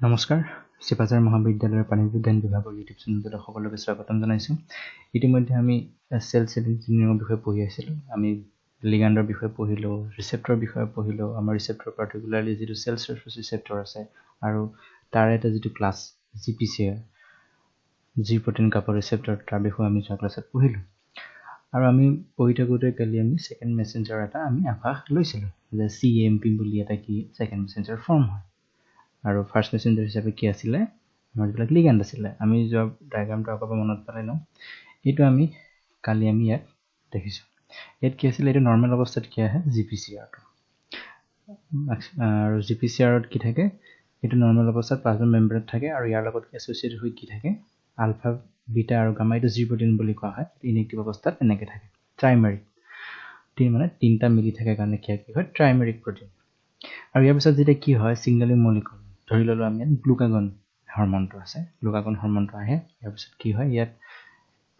নমস্কাৰ শিপাজাৰ মহাবিদ্যালয়ৰ প্ৰাণী বিজ্ঞান বিভাগৰ ইউটিউব চেনেললৈ সকলোকে স্বাগতম জনাইছোঁ। ইতিমধ্যে আমি সেল ইঞ্জিনিয়াৰিঙৰ বিষয়ে পঢ়ি আছিলোঁ। আমি লিগাণ্ডৰ বিষয়ে পঢ়িলোঁ, ৰিচেপ্টৰ বিষয়ে পঢ়িলোঁ। আমাৰ ৰিচেপ্টৰ পাৰ্টিকুলাৰলি যিটো চেল চাৰ্ফেচ ৰিচেপ্টৰ আছে আৰু তাৰ এটা যিটো ক্লাছ GPCR জি প্ৰটিন কাপৰ ৰিচেপ্টৰ, তাৰ বিষয়ে আমি যোৱা ক্লাছত পঢ়িলোঁ। আৰু আমি পঢ়ি থাকোঁতে কালি আমি ছেকেণ্ড মেছেঞ্জাৰ এটা আমি আভাস লৈছিলোঁ যে CAMP বুলি এটা কি ছেকেণ্ড মেছেঞ্জাৰ ফৰ্ম হয়। আৰু ফাৰ্ষ্ট মেছেঞ্জাৰ হিচাপে কি আছিলে, আমাৰ যিবিলাক লিগাণ্ড আছিলে। আমি যোৱা ডায়েগ্ৰামটো আকৌ মনত পেলাই লওঁ। এইটো আমি কালি ইয়াত দেখিছোঁ। ইয়াত কি আছিলে, এইটো নৰ্মেল অৱস্থাত কি আহে, GPCRটো। আৰু GPCRত কি থাকে, এইটো নৰ্মেল অৱস্থাত প্লাজমা মেম্ব্ৰেনত থাকে আৰু ইয়াৰ লগত এছ'চিয়েটেড হৈ কি থাকে, আলফা, বিটা আৰু গামা, এইটো জি প্ৰটিন বুলি কোৱা হয়। ইনএক্টিভ অৱস্থাত এনেকৈ থাকে, ট্ৰাইমেৰিক। মানে তিনিটা মিলি থাকে কাৰণে কি হয়, ট্ৰাইমেৰিক প্ৰটিন। আৰু ইয়াৰ পিছত যেতিয়া কি হয়, ছিগনেলিং মলিকুল, ধৰি ল'লোঁ আমি ইয়াত গ্লুকাগন হৰমনটো আছে, গ্লুকাগন হৰমনটো আহে। ইয়াৰ পিছত কি হয়, ইয়াত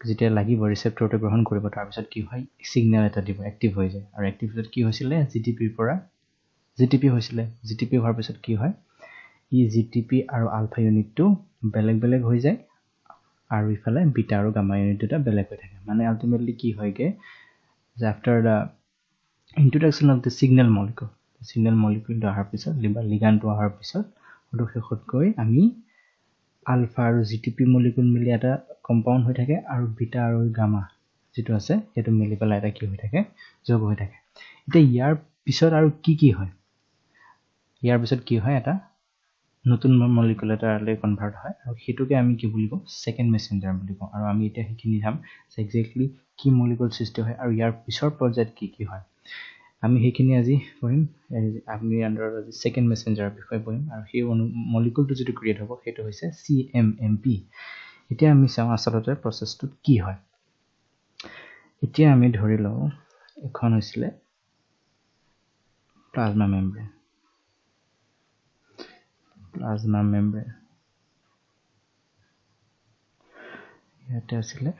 যেতিয়া লাগিব ৰিচেপ্টৰটো গ্ৰহণ কৰিব, তাৰপিছত কি হয়, ছিগনেল এটা দিব, এক্টিভ হৈ যায়। আৰু এক্টিভ পিছত কি হৈছিলে, GTPৰ পৰা GTP হৈছিলে। GTP হোৱাৰ পিছত কি হয়, ই GTP আৰু আলফা ইউনিটটো বেলেগ বেলেগ হৈ যায় আৰু ইফালে বিটা আৰু গামা ইউনিট দুটা বেলেগ হৈ থাকে। মানে আল্টিমেটলি কি হয়গে যে after the introduction of the signal মলিকুলটো অহাৰ পিছত, লিগাণ্ডটো অহাৰ পিছত শেষতকৈ আমি আলফা আৰু GTP মলিকুল মিলি এটা কম্পাউণ্ড হৈ থাকে আৰু বিটা আৰু গামা যিটো আছে সেইটো মিলি পেলাই এটা কি হৈ থাকে, যোগ হৈ থাকে। এতিয়া ইয়াৰ পিছত আৰু কি হয়, ইয়াৰ পিছত কি হয়, এটা নতুন মলিকুল এটালৈ কনভাৰ্ট হয় আৰু সেইটোকে আমি কি বুলি কওঁ, ছেকেণ্ড মেছেঞ্জাৰ বুলি কওঁ। আৰু আমি এতিয়া সেইখিনি চাম যে একজেক্টলি কি মলিকুল সৃষ্টি হয় আৰু ইয়াৰ পিছৰ পৰ্যায়ত কি হয়। আমি সেইখিনি আজি পঢ়িম। আমি আজি ছেকেণ্ড মেছেঞ্জাৰৰ বিষয়ে পঢ়িম আৰু সেই মলিকুলটো যিটো ক্ৰিয়েট হ'ব সেইটো হৈছে CMMP। এতিয়া আমি চাওঁ আচলতে প্ৰচেছটোত কি হয়। এতিয়া আমি ধৰি লওঁ এখন হৈছিলে প্লাজমা মেম্ব্ৰেন। ইয়াতে আছিলে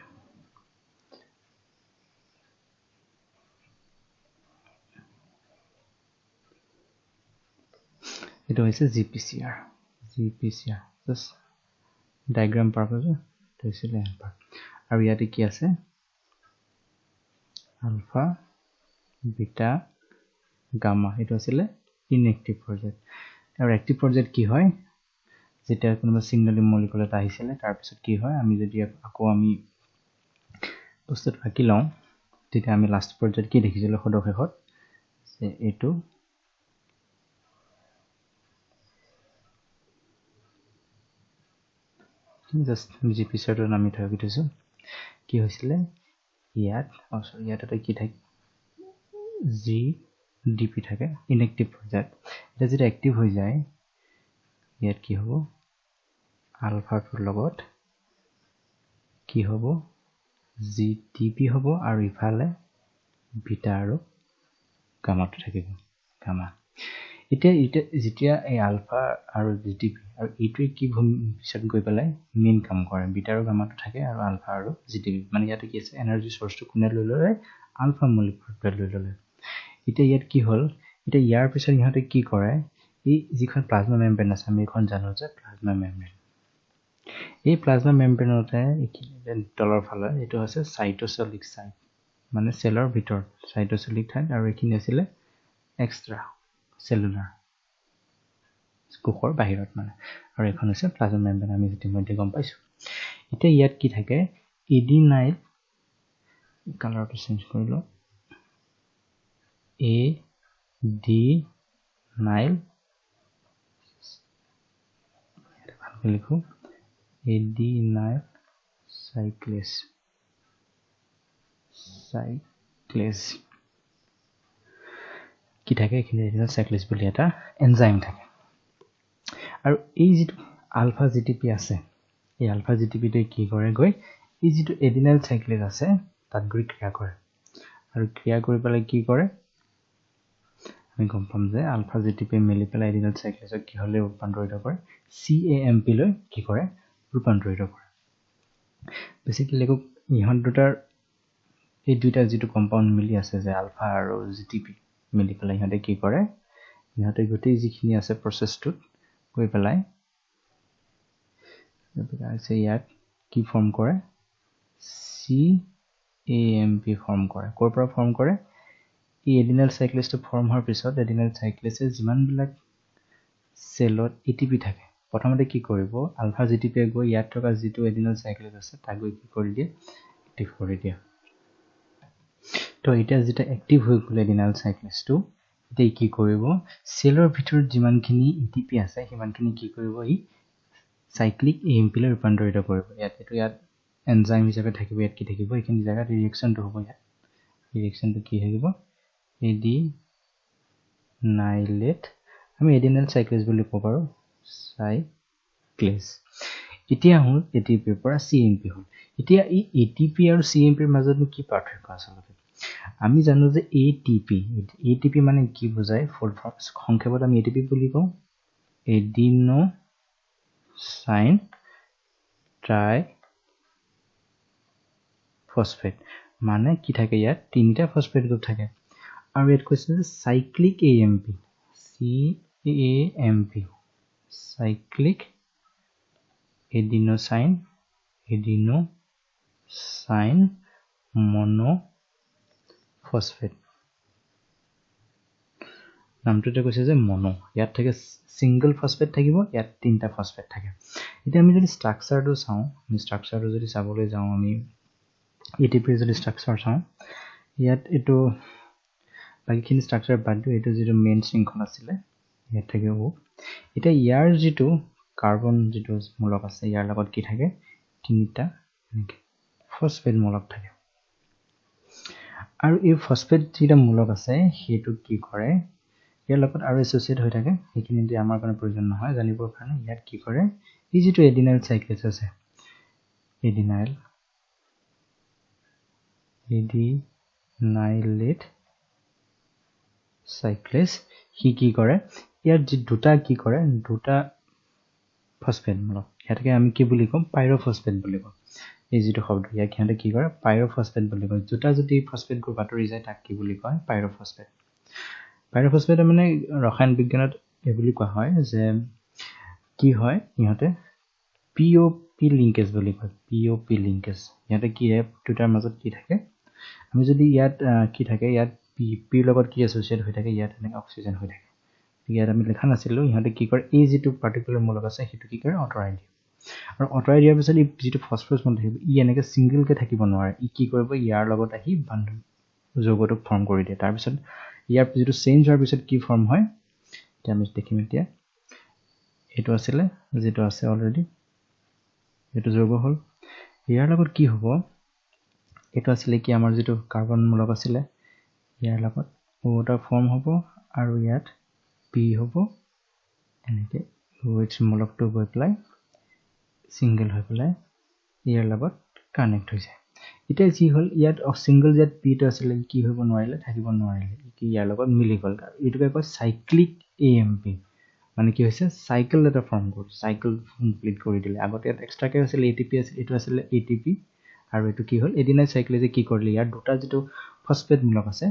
এইটো হৈছে GPCR। জাষ্ট ডায়েগ্ৰাম পাৰ্পজ হৈছিলে আৰু ইয়াতে কি আছে, আলফা, বিটা, গামা। এইটো আছিলে ইনএক্টিভ পৰ্যায়ত। আৰু এক্টিভ পৰ্যায়ত কি হয়, যেতিয়া কোনোবা ছিগনেলিং মলিকুল এটা আহিছিলে, তাৰপিছত কি হয়, আমি যদি আকৌ আমি বস্তুটো আঁকি লওঁ, তেতিয়া আমি লাষ্ট পৰ্যায়ত কি দেখিছিলোঁ, সদশেষত যে এইটো জাষ্ট GPCRটো নামি থৈ থৈছোঁ। কি হৈছিলে ইয়াত এটা কি থাকে, GDP থাকে ইনএক্টিভ পৰ্যায়ত। এতিয়া যেতিয়া এক্টিভ হৈ যায়, ইয়াত কি হ'ব, আলফাটোৰ লগত কি হ'ব, GTP হ'ব আৰু ইফালে বিটা আৰু গামাটো থাকিব, গামা। এতিয়া যেতিয়া এই আলফা আৰু GTP আৰু এইটোৱে কি পিছত গৈ পেলাই মেইন কাম কৰে, বিটা আৰু গামাটো থাকে আৰু আলফা আৰু GTP, মানে ইয়াতে কি আছে, এনাৰ্জি চ'ৰ্চটো কোনে লৈ ল'লে, আলফা মলিকুলটোৱে লৈ ল'লে। এতিয়া ইয়াত কি হ'ল, এতিয়া ইয়াৰ পিছত ইহঁতে কি কৰে, এই যিখন প্লাজমা মেম্ব্ৰেন আছে, আমি এইখন জানো যে প্লাজমা মেম্ব্ৰেন। এই প্লাজমা মেম্ব্ৰেনতে তলৰ ফালে এইটো হৈছে চাইট'চেলিক চাইট, মানে চেলৰ ভিতৰত চাইট'চেলিক ঠাইত, আৰু এইখিনি আছিলে এক্সট্ৰা চেলুলাৰ, কোষৰ বাহিৰত মানে। আৰু এইখন হৈছে প্লাজমা মেম্ব্ৰেন, আমি ইতিমধ্যে গম পাইছোঁ। এতিয়া ইয়াত কি থাকে, এডিনাইল, কালাৰটো চেঞ্জ কৰি লওঁ, এডিনাইল, ভালকৈ লিখোঁ, এডিনাইল চাইক্লেজ কি থাকে, এইখিনি এডিনাইল চাইক্লেজ বুলি এটা এনজাইম থাকে। আৰু এই যিটো আলফা GTP আছে, এই আলফা GTPটোৱে কি কৰে, গৈ এই যিটো এডিনাইল চাইক্লেজ আছে তাত গৈ ক্ৰিয়া কৰে। আৰু ক্ৰিয়া কৰি পেলাই কি কৰে, আমি গম পাম যে আলফা GTP মিলি পেলাই এডিনাইল চাইক্লেজক কি হ'লে ৰূপান্তৰিত কৰে, CAMP লৈ কি কৰে, ৰূপান্তৰিত কৰে। বেচিকেলি ইহঁত দুটাৰ এই দুইটা যিটো কম্পাউণ্ড মিলি আছে যে আলফা আৰু GTP মিলি পেলাই ইহঁতে কি কৰে, ইহঁতে গোটেই যিখিনি আছে প্ৰচেছটোত গৈ পেলাই আছে ইয়াত কি ফৰ্ম কৰে CAMP ফৰ্ম কৰে ক'ৰ পৰা ফৰ্ম কৰে এই এডিনাইল সাইক্লেজটো ফৰ্ম হোৱাৰ পিছত এডিনাইল সাইক্লেজে যিমানবিলাক সেলত ATP থাকে প্ৰথমতে কি কৰিব আলফা GTP গৈ ইয়াত থকা যেটো এডিনাইল সাইক্লেজ আছে তাক গৈ কি কৰি দিয়ে এক্টিভ কৰি দিয়ে তো এটা যেটা এক্টিভ হৈ গ'ল এডিনাইল সাইক্লেজটো এতিয়া কি কৰিব সেলৰ ভিতৰত যিমানখিনি ATP আছে সিমানখিনি কি কৰিব ই সাইক্লিক AMP লৈ ৰূপান্তৰিত কৰিব ইয়াত এনজাইম হিচাপে থাকিব ইয়াত কি থাকিব এইখিনি জায়গাত ৰিঅ্যাকশনটো হ'ব ইয়াত ৰিঅ্যাকশনটো কি থাকিব এডিনাইলেট আমি এডিনাইল সাইক্লেজ বুলি ক'ব পাৰো সাইক্লেজ এতিয়া হ'ল ATP ৰ পৰা CAMP হ'ল এতিয়া এই ATP আৰু CAMP ৰ মাজত কি পাৰ্থক্য আছে আমি জানো যে ATP মানে কি বুজায় ফুল ফৰ্ম সংক্ষেপত আমি ATP বুলি কওঁ এডিনো সাইন ট্ৰাই ফসফেট মানে কি থাকে ইয়াত তিনিটা ফসফেট গ্ৰুপ থাকে আৰু ইয়াত কৈছে যে সাইক্লিক AMP সাইক্লিক এডিনোসাইন মনোফসফেট নামটোতে কৈছে যে মনো ইয়াত থাকে সিঙ্গল ফসফেট থাকিব ইয়াত তিনটা ফসফেট থাকে এতিয়া আমি যদি স্ট্ৰাকচাৰটো চাওঁ আমি স্ট্ৰাকচাৰটো যদি চাবলৈ যাওঁ আমি ATP ৰ যদি স্ট্ৰাকচাৰ চাওঁ ইয়াত এটো বাকিখিনি স্ট্ৰাকচাৰ বাদ দিও এটো যেটো মেইন শৃংখল আছিল ইয়াত থাকে ও এটা ইয়াৰ যেটো কাৰ্বন যেটো মূলক আছে ইয়াৰ লগত কি থাকে তিনিটা ফসফেট মূলক থাকে আৰু এই ফসফেট যেটা মূলক আছে হেতু কি কৰে ইয়াৰ লগত আৰু এসোসিয়েট হৈ থাকে এইখিনি দি আমাৰ কোনো প্ৰয়োজন নহয় জানিবৰ কাৰণে ইয়াত কি কৰে এই যেটো এডিনাইল সাইক্লেজ আছে এডিনাইলেট সাইক্লেজ কি কৰে ইয়াৰ যে দুটা কি কৰে দুটা ফসফেট মূলক ইয়াতকে আমি কি বুলি কম পাইৰোফসফেট বুলি কম এই যেটো শব্দ ইয়াক কিহতে কি কৰে পাইৰোফসফেট বুলি কয় দুটা যদি ফসফেট গ্ৰুপ আতৰি যায় তাক কি বুলি কয় পাইৰোফসফেট মানে ৰসায়ন বিজ্ঞানত এই বুলি কোৱা হয় যে কি হয় ইহতে POP লিংকেজ বুলি কয় POP লিংকেজ ইয়াতে কি দুটাৰ মাজত কি থাকে আমি যদি ইয়াত কি থাকে ইয়াত P লগত কি এসোসিয়েট হৈ থাকে ইয়াত এনে অক্সিজেন হৈ থাকে ইয়াত আমি লেখা নাছিলো ইহতে কি কৰে এই যেটো পাৰ্টিকুলাৰ মূলক আছে হেতু কি কৰে অটৰাই দিয়ে আৰু অটৰাই দিয়াৰ পিছত এই যেটো ফসফৰাছ মূলক থাকিব ই এনেকে সিঙ্গল কে থাকিব নোৱাৰে ই কি কৰিব ইয়াৰ লগত আহি বন্ধন যৌগটো ফৰ্ম কৰি দিয়ে তাৰ পিছত ইয়াৰ যেটো চেঞ্জ হোৱাৰ পিছত কি ফৰ্ম হয় এটা আমি দেখিম এতিয়া এটো আছিল যেটো আছে অলৰেডি এটো যৌগ হল ইয়াৰ লগত কি হ'ব এটো আছিল কি আমাৰ যেটো কাৰ্বন মূলক আছিল ইয়াৰ লগত ওটা ফৰ্ম হ'ব আৰু ইয়াত P হ'ব এনেকে OH মূলকটো গৈ প্লাই সিঙ্গল হৈ প্লাই ইয়াৰ লগত কানেক্ট হৈ যায় এতিয়া কি হল ইয়াত সিঙ্গল জেট P টো আছিল কি হ'ব নোৱাৰিলে থাকিব নোৱাৰিলে কি ইয়াৰ লগত মিলি গল এটোকে কয় সাইক্লিক AMP মানে কি হৈছে সাইকেল এটা ফৰ্ম কৰি সাইকেল কমপ্লিট কৰি দিলে আগতে এটা এক্সট্ৰা কে আছিল ATP আছিল এটো আছিল ATP আৰু এটো কি হল এডিনাইল সাইক্লেজে কি কৰিলে ইয়াৰ দুটা যেটো ফসফেট মূলক আছে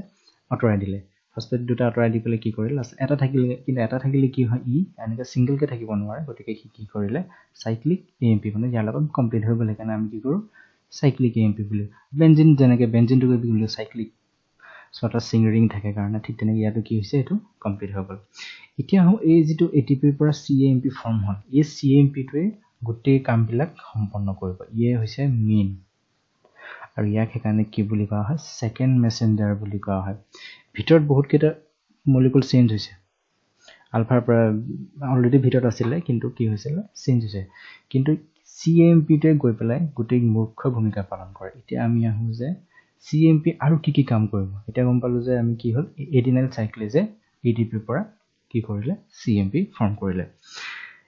অটৰাই দিলে ফসফেট দুটা অটৰাই দি পেলে কি কৰিলে এটা থাকিলে কিন্তু এটা থাকিলে কি হয় ই এনেকা সিঙ্গল কে থাকিব নোৱাৰে গতিকে কি কৰিলে সাইক্লিক AMP মানে ইয়াৰ লগত কমপ্লিট হৈ গলে কাৰণে আমি কি কৰো সাইক্লিক AMP বুলি বেনজিন যেনেকে বেনজিনটো কি বুলি সাইক্লিক সটা সিং ৰিং থাকে কাৰণে ঠিক তেনেকে ইয়াটো কি হৈছে এটো কমপ্লিট হৈ গল এতিয়া এই যেটো ATP ৰ পৰা CAMP ফৰ্ম হল এই CAMP টোৱে গোটেই কামবিলাক সম্পন্ন কৰিব ইয়ে হৈছে মেইন আৰু ইয়াক হেকানে কি বুলি কোৱা হয় সেকেন্ড মেসেঞ্জাৰ বুলি কোৱা হয় ভিতৰত বহুত কেইটা মলিকুল চেঞ্জ হৈছে আলফাৰ পৰা অলৰেডি ভিতৰত আছিল কিন্তু কি হৈছিল চেঞ্জ হৈছে কিন্তু CAMP টোৱে গৈ পেলাই গোটেই মুখ্য ভূমিকা পালন কৰে এতিয়া আমি আহো যে CAMP আৰু কি কাম কৰিব এটা গম পালো যে আমি কি হল এডিনাইল সাইক্লেজে ATP ৰ পৰা কি কৰিলে CAMP ফৰ্ম কৰিলে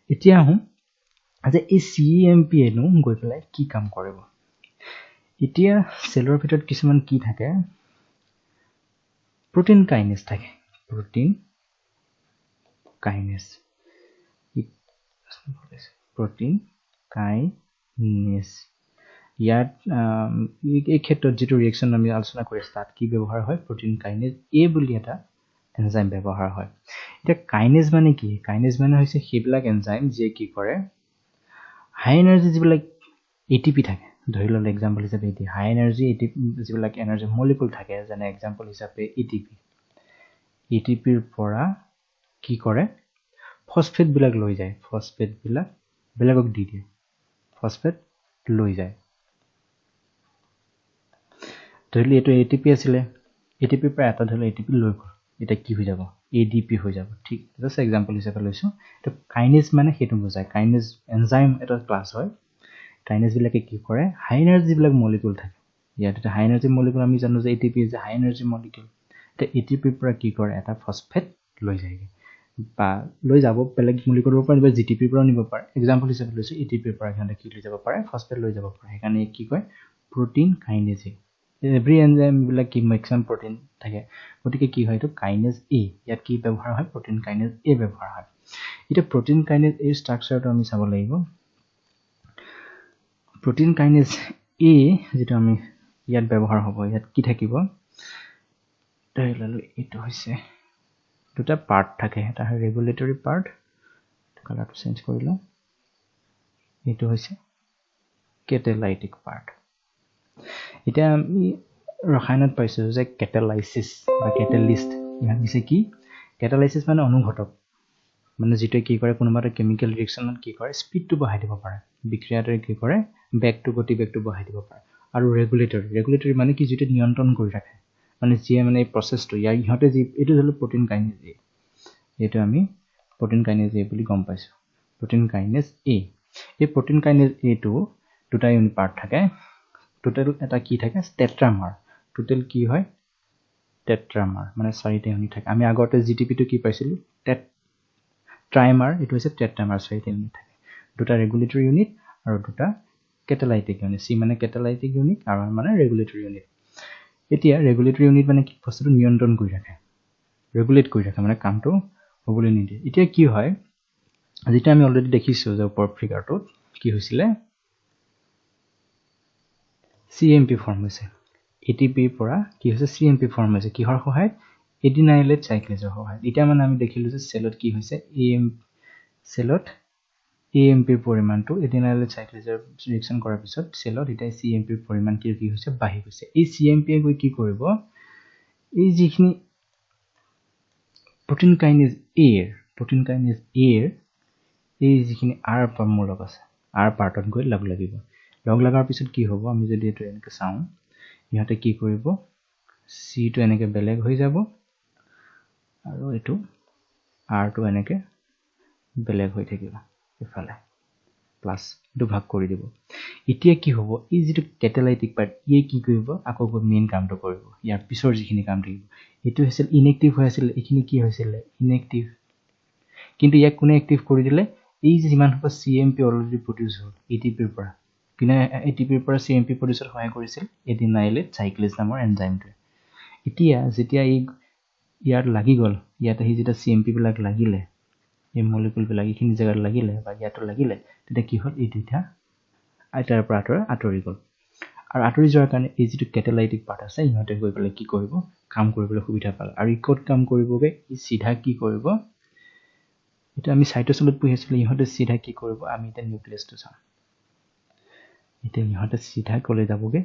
এতিয়া আহো যে এই CAMP এনো গৈ পেলাই কি কাম কৰিব এতিয়া সেলৰ ভিতৰত কিছুমান কি থাকে protein kinase থাকে protein kinase ইয়াত এই ক্ষেত্ৰত যেটো ৰিঅ্যাকশন আমি আলোচনা কৰি স্টাৰ্ট কি ব্যৱহাৰ হয় protein kinase A বুলি এটা এনজাইম ব্যৱহাৰ হয় এতিয়া kinase মানে কি kinase মানে হৈছে হেবিলাক এনজাইম যে কি কৰে হাই এনাৰ্জি যিবিলাক ATP থাকে ধৰি ল'লে এক্সাম্পল হিচাপে এটি হাই এনাৰ্জি ATP যিবিলাক এনাৰ্জি মলিকুল থাকে যেনে এক্সাম্পল হিচাপে ATPৰ পৰা কি কৰে ফসফেট বিলাক লৈ যায় ফসফেট বিলাক বেলেগক দি দিয়ে ফসফেট লৈ যায় ধৰিলে এইটো ATP আছিলে ATP পৰা এটা ধৰিলে ATP লৈ গ'ল এটা কি হৈ যাব ADP হৈ যাব ঠিক জাস্ট এক্সাম্পল হিচাপে লৈছো তো কাইনেজ মানে হেতু বুজায় কাইনেজ এনজাইম এটা ক্লাস হয় কাইনেজ বিলাকে কি কৰে হাই এনাৰ্জি বিলাক মলিকুল থাকে ইয়াতে হাই এনাৰ্জি মলিকুল আমি জানো যে ATP is high energy molecule তো ATP পৰা কি কৰে এটা ফসফেট লৈ যায় বা লৈ যাব বেলেগ মলিকুলৰ পৰা বা GTP পৰা নিব পাৰে এক্সাম্পল হিচাপে লৈছো ATP পৰা এখানে কি লৈ যাব পাৰে ফসফেট লৈ যাব পাৰে সেইকাৰণে কি কয় প্ৰটিন কাইনেজ এভৰি এনজাইম বিলাক কি ম্যাক্সিমাম প্ৰটিন থাকে গতিকে কি হয় তো কাইনেজ A ইয়াত কি ব্যৱহাৰ হয় প্ৰটিন কাইনেজ A ব্যৱহাৰ হয় এটা প্ৰটিন কাইনেজ A ষ্ট্ৰাকচাৰটো আমি চাব লাগিব প্ৰটিন কাইনেজ A যেটো আমি ইয়াত ব্যৱহাৰ হ'ব ইয়াত কি থাকিব ধৰিললো এটো হৈছে দুটা পাৰ্ট থাকে এটা হয় ৰেগুলেটৰি পাৰ্ট কালাৰটো চেঞ্জ কৰিলো এটো হৈছে কেটালাইটিক পাৰ্ট এটা আমি ৰসায়নত পাইছো যে কেটালাইসিস বা কেটালিস্ট ইয়াত দিছে কি কেটালাইসিস মানে অনুঘটক মানে যেটো কি কৰে কোনোবাটা কেমিক্যাল ৰিঅ্যাকশনত কি কৰে স্পিডটো বঢ়াই দিব পাৰে বিক্ৰিয়াটোৱে কি কৰে বেগটো গতিবেগটো বঢ়াই দিব পাৰে আৰু ৰেগুলেটৰি মানে কি যেটো নিয়ন্ত্ৰণ কৰি ৰাখে মানে যিয়ে মানে এই প্ৰসেসটো ইয়াৰ ইহতে যি এটো হলো প্ৰটিন কাইনেজ A এটো আমি প্ৰটিন কাইনেজ A বুলি গম পাইছো প্ৰটিন কাইনেজ A এই প্ৰটিন কাইনেজ A টো দুটা ইউনিট পাৰ্ট থাকে টোটাল এটা কি থাকে টেট্ৰামাৰ টোটাল কি হয় টেট্ৰামাৰ মানে চাৰিটা ইউনিট থাকে আমি আগতে GTP টো কি পাইছিলো ট্ৰাইমাৰ এটো হৈছে টেট্ৰামাৰ চাৰিটা ইউনিট থাকে দুটা ৰেগুলেটৰি ইউনিট আৰু দুটা কেটালাইটিক ইউনিট C মানে কেটালাইটিক ইউনিট আৰু R মানে ৰেগুলেটৰি ইউনিট এতিয়া ৰেগুলেটৰি ইউনিট মানে কি বস্তুটো নিয়ন্ত্ৰণ কৰি ৰাখে ৰেগুলেট কৰি ৰাখে মানে কামটো হ'বলৈ নিদিয়ে এতিয়া কি হয় যেটা আমি অলৰেডি দেখিছো যে ওপৰ ফিগাৰটোত কি হৈছিলে CMP ফৰ্ম হৈছে ATP পৰা কি হৈছে CMP ফৰ্ম হৈছে কিহৰ সহায়ত এডিনাইলেট সাইক্লেজৰ সহায়ত এটা মানে আমি দেখিলো যে সেলত কি হৈছে সেলত AMP ৰ পৰিমাণটো এডিনাইলেট সাইক্লেজৰ ৰিঅ্যাকশন কৰাৰ পিছত সেলত এটা CMP ৰ পৰিমাণ কি হৈছে বাঢ়ি গৈছে এই CMP গৈ কি কৰিব এই যিখিনি প্ৰটিন কাইনেজ A এই যিখিনি R মূলক আছে R পাৰ্টত গৈ লগ লাগিব লগ লগাৰ পিছত কি হ'ব আমি যদি এটো এনেকৈ চাওঁ ইহতে কি কৰিব C টো এনেকৈ বেলেগ হৈ যাব আৰু এটো R টো এনেকৈ বেলেগ হৈ থাকিব ইফালে প্লাস দুভাগ কৰি দিব এতিয়া কি হ'ব এই যেটো কেটালাইটিক পাৰ্ট ইয়ে কি কৰিব আকৌ মেইন কামটো কৰিব ইয়াৰ পিছৰ যিখিনি কাম থাকিব এটো হৈছে ইনএক্টিভ হৈ আছিল এখিনি কি হৈছিল ইনএক্টিভ কিন্তু ইয়াক কোনে এক্টিভ কৰি দিলে এই যে যিমান হ'ব CMP অলৰেডি প্ৰডিউস হ'ল ATP ৰ পৰা কিনা ATP ৰ পৰা CMP প্ৰডিউসত সহায় কৰিছিল এডিনাইলেট সাইক্লেজ নামৰ এনজাইমটো এতিয়া যেতিয়া এই ইয়াত লাগি গল ইয়াত আহি যেটা CMP বিলাক লাগিলে এই মলিকুল বিলাক ইখিনি জায়গাত লাগিলে বা ইয়াতো লাগিলে তেতিয়া কি হ'ল এই দুটা আইটাৰ পৰা আঁতৰি গল আৰু আঁতৰি যোৱাৰ কাৰণে এই যেটো কেটালাইটিক পাৰ্ট আছে ইহতে গৈ পেলাই কি কৰিব কাম কৰিবলৈ সুবিধা পালে আৰু ইকট কাম কৰিবগে ই সিধা কি কৰিব এটা আমি সাইটোসলত পঢ়িছিলো ইহতে সিধা কি কৰিব আমি এটা নিউক্লিয়াছটো চাম এটা ইহতে সিধা কলে যাবগে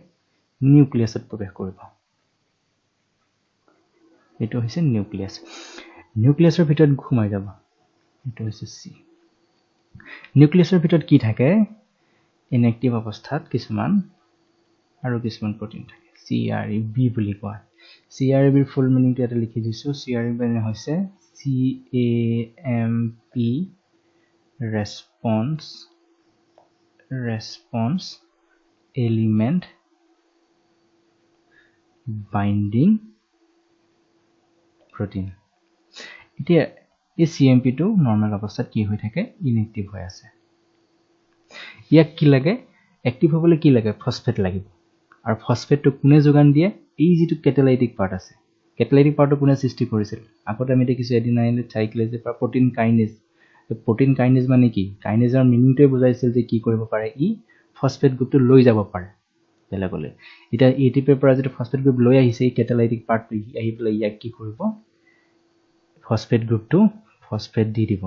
নিউক্লিয়াছত প্ৰৱেশ কৰিব এটো হৈছে নিউক্লিয়াছৰ ভিতৰত ঘুমাই যাব এটো হৈছে C নিউক্লিয়াছৰ ভিতৰত কি থাকে ইনএক্টিভ অৱস্থাত কিছুমান আৰু কিছুমান প্ৰটিন থাকে CREB বুলি কোৱা CREB ৰ ফুল মিনিংটো এটা লিখি দিছো CREB মানে হৈছে CAMP response element binding protein এতিয়া এই CMP টো নরমাল অৱস্থাত কি হৈ থাকে ইনএক্টিভ হৈ আছে ইয়াক কি লাগে এক্টিভ হ'বলৈ কি লাগে ফসফেট লাগিব আৰু ফসফেটটো কোনে যোগান দিয়ে এই যেটো কেটালাইটিক পাৰ্ট আছে কেটালাইটিক পাৰ্টটো কোনে সৃষ্টি কৰিছিল আগতে আমি দেখিছো এডিনাইলেট সাইক্লেজ বা প্ৰটিন কাইনেজ মানে কি কাইনেজৰ মিনিংটোৱে বুজাইছিল যে কি কৰিব পাৰে ই ফসফেট গ্ৰুপটো লৈ যাব পাৰে বেলেগলে এটা ATP ৰ পৰা যেটো ফসফেট গ্ৰুপ লৈ আহিছে এই কেটালাইটিক পাৰ্টটো আহি পেলাই ইয়াক কি কৰিব ফসফেট গ্ৰুপটো ফসফেট দি দিব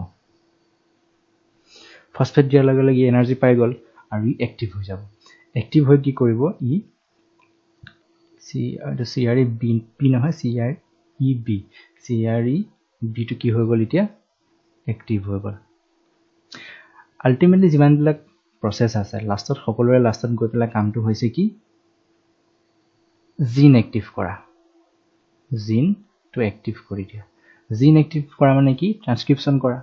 ফসফেট দিয়াৰ লগে লগে এনাৰ্জি পাই গল আৰু ই এক্টিভ হৈ যাব এক্টিভ হৈ কি কৰিব ই CREB নহয় CREB CREB টো কি হৈ গ'ল এতিয়া এক্টিভ হৈ গ'ল আল্টিমেটলি যিমানবিলাক প্ৰচেছ আছে লাষ্টত সকলোৰে লাষ্টত গৈ পেলাই কামটো হৈছে কি জিন এক্টিভ কৰা জিনটো এক্টিভ কৰি দিয়া জিন এক্টিভ কৰা মানে কি ট্ৰান্সক্ৰিপশ্যন কৰা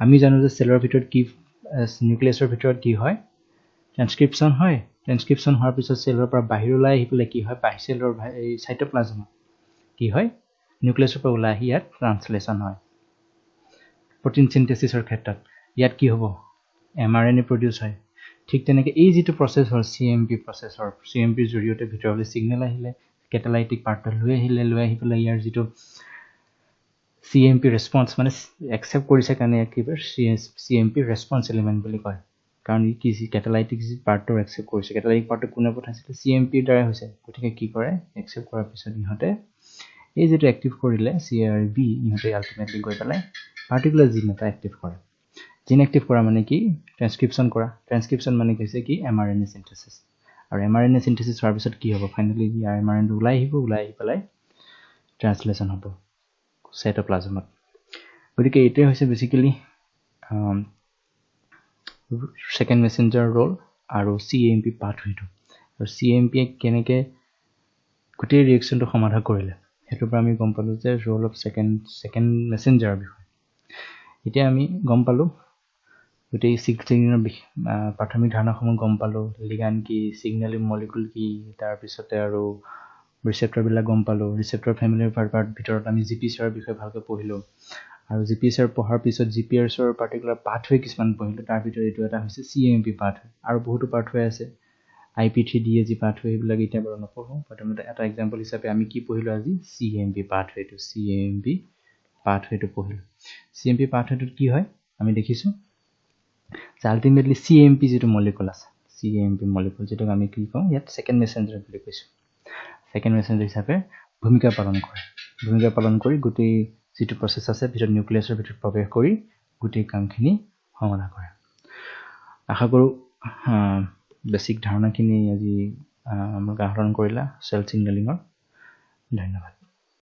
আমি জানো যে সেলৰ ভিতৰত কি নিউক্লিয়াছৰ ভিতৰত কি হয় ট্ৰান্সক্ৰিপশ্যন হয় ট্ৰান্সক্ৰিপশ্যন হোৱাৰ পিছত সেলৰ পৰা বাহিৰলৈ আহি পেলাই কি হয় সেলৰ এই সাইটোপ্লাজম কি হয় নিউক্লিয়াছৰ পৰা ওলাই আহি ইয়াত ট্ৰান্সলেশ্যন হয় প্ৰটিন সিনথেসিসৰ ক্ষেত্ৰত ইয়াত কি হ'ব mRNA প্ৰডিউস হয় ঠিক তেনেকৈ এই যেটো প্ৰসেস হয় CMP প্ৰসেসৰ CMPৰ জৰিয়তে ভিতৰলৈ সিগন্যাল আহিলে কেটালাইটিক পাৰ্টটো লৈ আহি পেলাই ইয়াৰ যেটো CMP ৰেসপন্স মানে একসেপ্ট কৰিছে কাৰণে একেবাৰে CMP ৰেসপন্স এলিমেন্ট বুলি কয় কাৰণ ই কি কেটালাইটিক পাৰ্টটো একসেপ্ট কৰিছে কেটালাইটিক পাৰ্টটো কোনে পঠাইছিল CMP দ্বাৰা হৈছে গতিকে কি কৰে একসেপ্ট কৰাৰ পিছত ইহঁতে এই যেটো এক্টিভ কৰিলে CRB ইহঁতে আলটিমেটলি গৈ পেলাই পাৰ্টিকুলাৰ জিন এটা এক্টিভ কৰে জিন এক্টিভ কৰা মানে কি ট্ৰান্সক্ৰিপশ্যন কৰা ট্ৰান্সক্ৰিপশ্যন মানে কৈছে কি mRNA সিনথেসিস আৰু mRNA সিনথেসিস হোৱাৰ পিছত কি হ'ব ফাইনালি ইয়াৰ mRNA ওলাই আহি পেলাই ট্ৰান্সলেশ্যন হ'ব সাইটোপ্লাজমত গতিকে এটাই হৈছে বেসিক্যালি সেকেন্ড মেসেঞ্জাৰ ৰোল আৰু CMP পাথৱেটো আৰু CMP কেনেকৈ গোটেই ৰিএকচনটো সমাধান কৰিলে হেতুৰ পৰা আমি গম পালো যে ৰোল অফ সেকেন্ড মেসেঞ্জাৰৰ বিষয় এতিয়া আমি গম পালো গোটেই সিগনেলিংৰ প্ৰাথমিক ধাৰণাসমূহ গম পালো লিগ্যান্ড কি সিগন্যালিং মলিকিউল কি তাৰ পিছতে আৰু ৰিসেপ্টৰ বিলাক গম পালো ৰিসেপ্টৰ ফ্যামিলিৰ ভিতৰত আমি GPCR বিষয়ে ভালকৈ পঢ়িলো আৰু GPCR পঢ়াৰ পিছত GPRSৰ পাৰ্টিকুলাৰ পাথৱে কিছুমান পঢ়িলো তাৰ ভিতৰত এটো এটা হৈছে CMP পাথৱে আৰু বহুতো পাথৱে আছে IP3DAG পাথৱে এইবিলাক এতিয়া বাৰু নপঢ়ো প্ৰথমতে এটা এক্সাম্পল হিচাপে আমি কি পঢ়িলো আজি CMP পাথৱেটো পঢ়িলো CMP পাথৱেটোত কি হয় আমি দেখিছো আলটিমেটলি CMP যেটো মলিকিউল আছে CMP মলিকিউল যেটো আমি কি কওঁ ইয়াত সেকেন্ড মেসেঞ্জাৰ বুলি কৈছো সেকেন্ড মেসেঞ্জাৰ হিচাপে ভূমিকা পালন কৰি গোটেই যেটো প্ৰসেস আছে ভিতৰত নিউক্লিয়াছৰ ভিতৰত প্ৰৱেশ কৰি গোটেই কামখিনি সমাধান কৰে আশা কৰো বেসিক ধাৰণাখিনি আজি আমাক আহৰণ কৰিলা সেল সিগন্যালিংৰ ধন্যবাদ